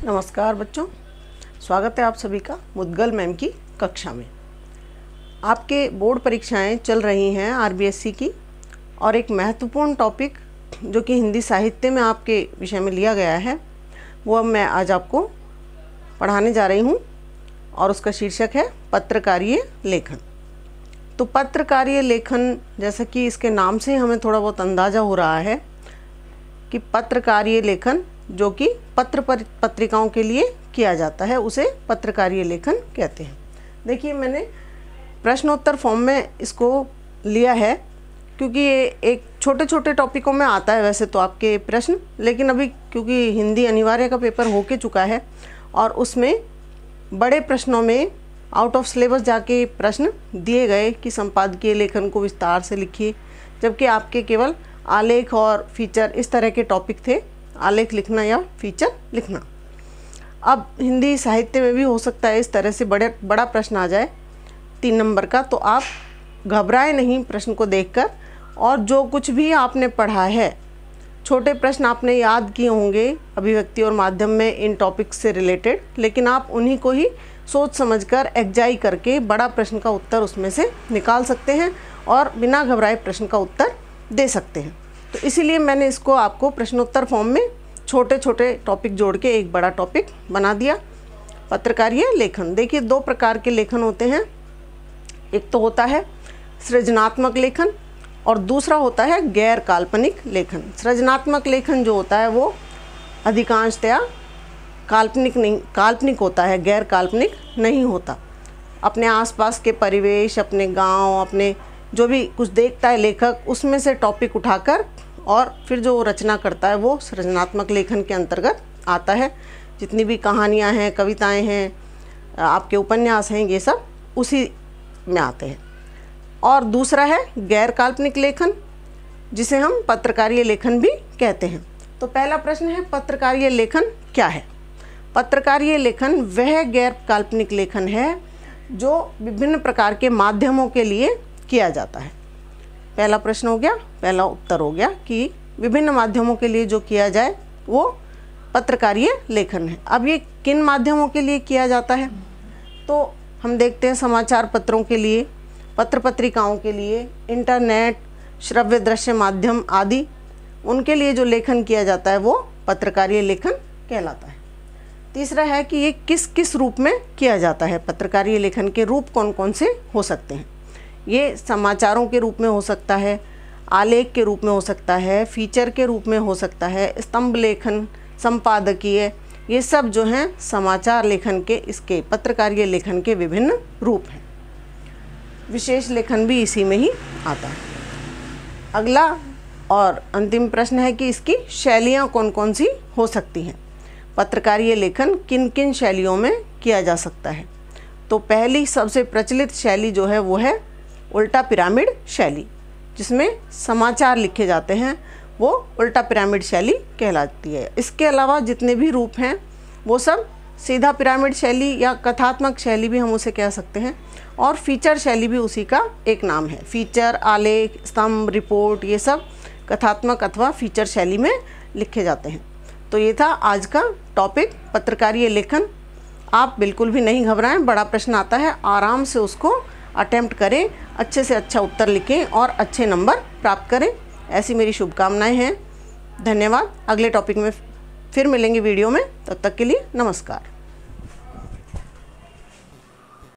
नमस्कार बच्चों, स्वागत है आप सभी का मुद्गल मैम की कक्षा में। आपके बोर्ड परीक्षाएं चल रही हैं आरबीएससी की, और एक महत्वपूर्ण टॉपिक जो कि हिंदी साहित्य में आपके विषय में लिया गया है वो अब मैं आज आपको पढ़ाने जा रही हूं, और उसका शीर्षक है पत्रकारीय लेखन। तो पत्रकारीय लेखन, जैसा कि इसके नाम से हमें थोड़ा बहुत अंदाज़ा हो रहा है कि पत्रकारीय लेखन जो कि पत्रिकाओं के लिए किया जाता है उसे पत्रकारीय लेखन कहते हैं। देखिए, मैंने प्रश्नोत्तर फॉर्म में इसको लिया है क्योंकि ये एक छोटे छोटे टॉपिकों में आता है वैसे तो आपके प्रश्न, लेकिन अभी क्योंकि हिंदी अनिवार्य का पेपर होके चुका है और उसमें बड़े प्रश्नों में आउट ऑफ सिलेबस जाके प्रश्न दिए गए कि संपादकीय लेखन को विस्तार से लिखिए, जबकि आपके केवल आलेख और फीचर इस तरह के टॉपिक थे, आलेख लिखना या फीचर लिखना। अब हिंदी साहित्य में भी हो सकता है इस तरह से बड़ा प्रश्न आ जाए 3 नंबर का, तो आप घबराए नहीं प्रश्न को देखकर, और जो कुछ भी आपने पढ़ा है, छोटे प्रश्न आपने याद किए होंगे अभिव्यक्ति और माध्यम में इन टॉपिक्स से रिलेटेड, लेकिन आप उन्हीं को ही सोच समझकर एग्जाई करके बड़ा प्रश्न का उत्तर उसमें से निकाल सकते हैं और बिना घबराए प्रश्न का उत्तर दे सकते हैं। तो इसीलिए मैंने इसको आपको प्रश्नोत्तर फॉर्म में छोटे छोटे टॉपिक जोड़ के एक बड़ा टॉपिक बना दिया, पत्रकारीय लेखन। देखिए, 2 प्रकार के लेखन होते हैं, एक तो होता है सृजनात्मक लेखन और दूसरा होता है गैर काल्पनिक लेखन। सृजनात्मक लेखन जो होता है वो अधिकांशतया काल्पनिक होता है, गैर काल्पनिक नहीं होता। अपने आसपास के परिवेश, अपने गांव, अपने जो भी कुछ देखता है लेखक, उसमें से टॉपिक उठाकर और फिर जो रचना करता है वो सृजनात्मक लेखन के अंतर्गत आता है। जितनी भी कहानियाँ हैं, कविताएं हैं, आपके उपन्यास हैं, ये सब उसी में आते हैं। और दूसरा है गैर काल्पनिक लेखन, जिसे हम पत्रकारीय लेखन भी कहते हैं। तो पहला प्रश्न है, पत्रकारीय लेखन क्या है? पत्रकारीय लेखन वह गैर काल्पनिक लेखन है जो विभिन्न प्रकार के माध्यमों के लिए किया जाता है। पहला प्रश्न हो गया, पहला उत्तर हो गया कि विभिन्न माध्यमों के लिए जो किया जाए वो पत्रकारीय लेखन है। अब ये किन माध्यमों के लिए किया जाता है? तो हम देखते हैं समाचार पत्रों के लिए, पत्र पत्रिकाओं के लिए, इंटरनेट, श्रव्य दृश्य माध्यम आदि, उनके लिए जो लेखन किया जाता है वो पत्रकारीय लेखन कहलाता है। तीसरा है कि ये किस किस रूप में किया जाता है। पत्रकारीय लेखन के रूप कौन कौन से हो सकते हैं? ये समाचारों के रूप में हो सकता है, आलेख के रूप में हो सकता है, फीचर के रूप में हो सकता है, स्तंभ लेखन, संपादकीय, ये सब जो हैं समाचार लेखन के, इसके पत्रकारीय लेखन के विभिन्न रूप हैं। विशेष लेखन भी इसी में ही आता है। अगला और अंतिम प्रश्न है कि इसकी शैलियाँ कौन कौन सी हो सकती हैं। पत्रकारीय लेखन किन किन शैलियों में किया जा सकता है? तो पहली सबसे प्रचलित शैली जो है वो है उल्टा पिरामिड शैली, जिसमें समाचार लिखे जाते हैं, वो उल्टा पिरामिड शैली कहलाती है। इसके अलावा जितने भी रूप हैं वो सब सीधा पिरामिड शैली या कथात्मक शैली भी हम उसे कह सकते हैं, और फीचर शैली भी उसी का एक नाम है। फीचर, आलेख, स्तंभ, रिपोर्ट, ये सब कथात्मक अथवा फीचर शैली में लिखे जाते हैं। तो ये था आज का टॉपिक, पत्रकारीय लेखन। आप बिल्कुल भी नहीं घबराएं, बड़ा प्रश्न आता है, आराम से उसको अटेम्प्ट करें, अच्छे से अच्छा उत्तर लिखें और अच्छे नंबर प्राप्त करें, ऐसी मेरी शुभकामनाएं हैं। धन्यवाद। अगले टॉपिक में फिर मिलेंगे वीडियो में, तब तक के लिए नमस्कार।